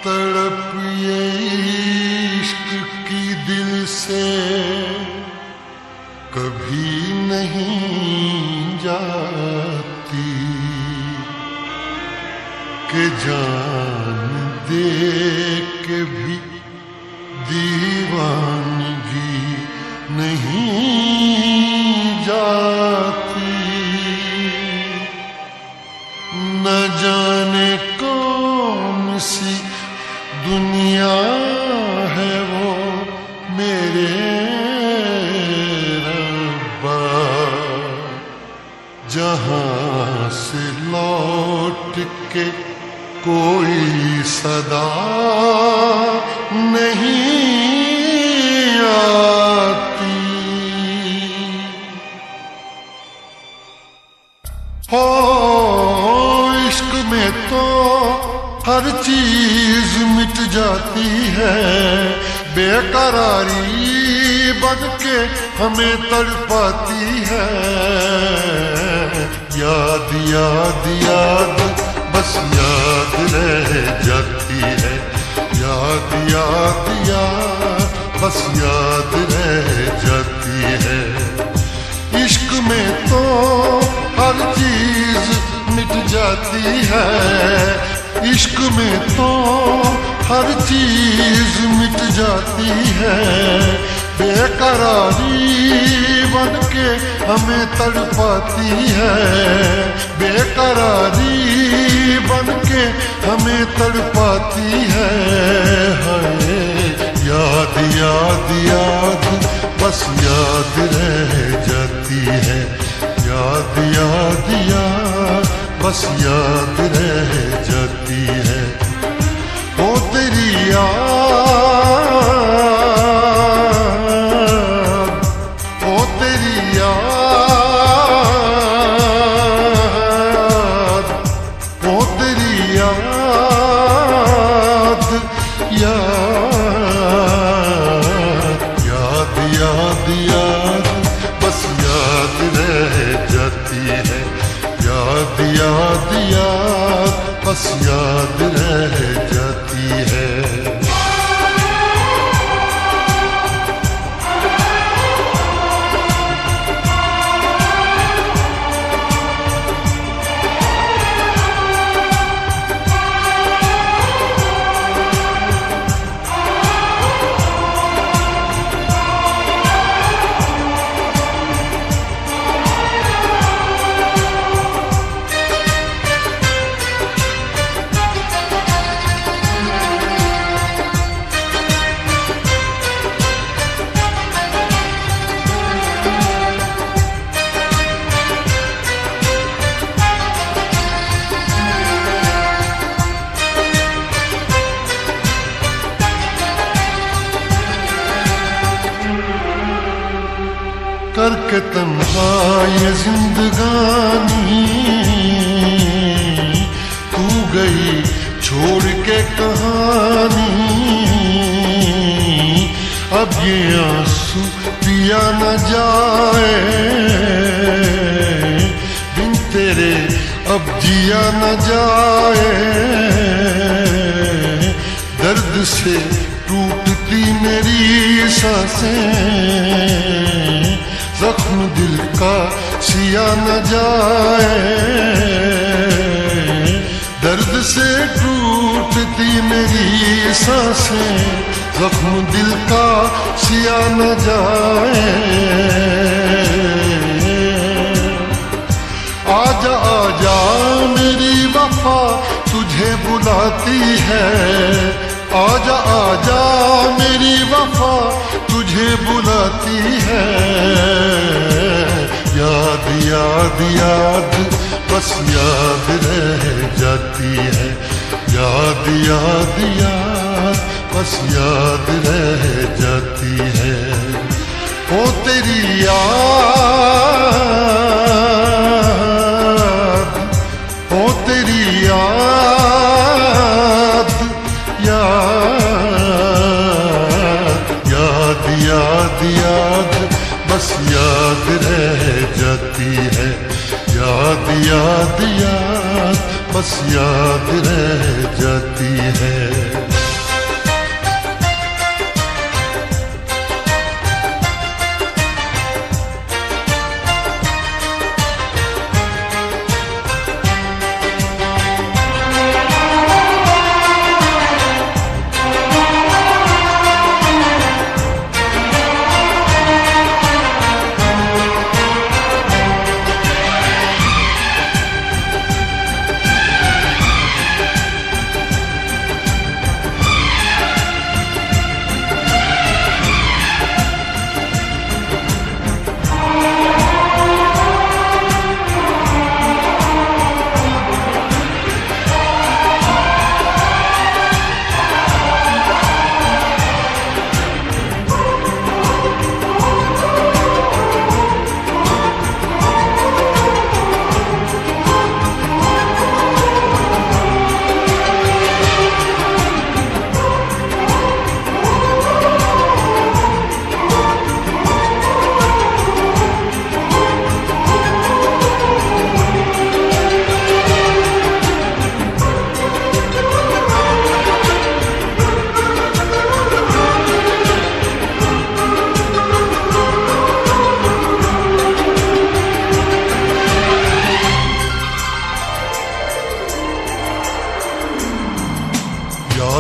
तड़प ये इश्क की दिल से कभी नहीं जाती कि जान दे के भी दीवानगी नहीं जाती। न जाने कौन सी दुनिया है वो मेरे रब्बा, जहां से लौट के कोई सदा नहीं आती। हो इश्क में तो हर चीज मिट जाती है, बेकरारी बन के हमें तड़पाती है। याद याद याद बस याद रह जाती है, याद याद याद बस याद रह जाती है। इश्क में तो हर चीज मिट जाती है, इश्क में तो हर चीज मिट जाती है। बेकरारी बन के हमें तड़पाती है, बेकरारी बन के हमें तड़पाती है। याद याद याद बस याद रह जाती है, याद याद याद बस याद रह जाती है। ओ तेरी याद, ओ तेरी याद, ओ तेरी याद, याद याद याद बस याद रह जाती है, याद याद याद बस याद रह जाती है। करके तन्हा ये जिंदगानी तू गई छोड़ के कहानी। अब ये आंसू पिया न जाए बिन तेरे, अब जिया न जाए। दर्द से टूटती मेरी सांसें, जख्म दिल का सिया न जाए। दर्द से टूटती मेरी सांसें, जख्म दिल का सिया न जाए। आजा आजा मेरी वफा तुझे बुलाती है, आजा आजा मेरी वफा तुझे बुलाती है। याद याद याद बस याद रह जाती है, याद याद याद बस याद रह जाती है। ओ तेरी याद, ओ तेरी याद, याद याद याद बस याद रह जाती है, याद याद याद बस याद रह जाती है।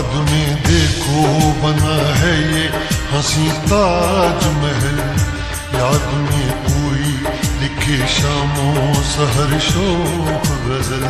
याद में देखो बना है ये हंसी ताजमहल, याद में कोई लिखे शामों सहर शोक गजल।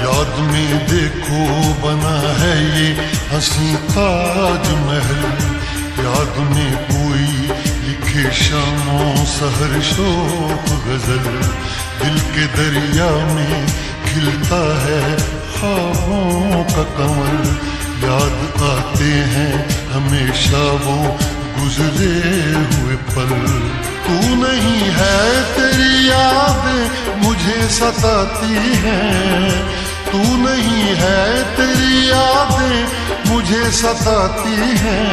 याद में देखो बना है ये हंसी ताजमहल, याद में कोई लिखे शामों सहर शोक गजल। दिल के दरिया में खिलता है ख्वाबों का कमल, याद आते हैं हमेशा वो गुजरे हुए पल। तू नहीं है तेरी याद मुझे सताती है, तू नहीं है तेरी यादें मुझे सताती हैं।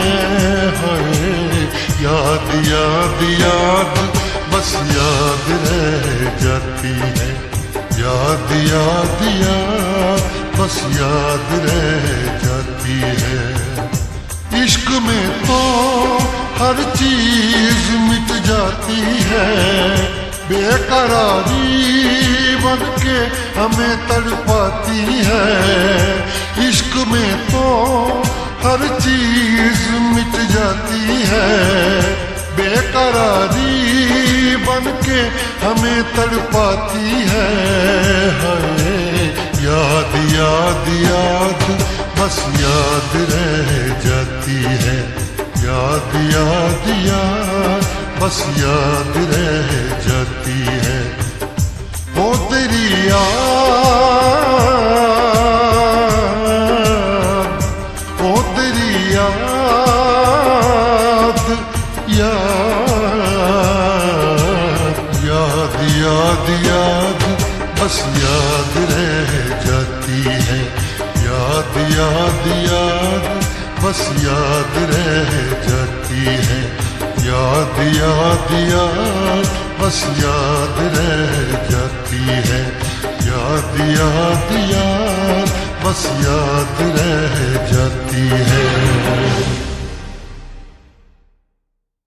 याद याद याद बस याद रह जाती है, याद याद याद बस याद रह जाती है। इश्क में तो हर चीज मिट जाती है, बेकरारी बन के हमें तड़पाती है। इश्क में तो हर चीज मिट जाती है, बेकरारी बन के हमें तड़पाती है। याद याद याद बस याद रह जाती है, याद याद याद बस याद रह जाती है। वो तेरी याद, वो तेरी याद, याद याद याद याद बस याद रह जाती है, याद याद याद बस याद रह जाती है। याद याद याद बस याद रह जाती है, याद याद याद बस याद रह जाती है।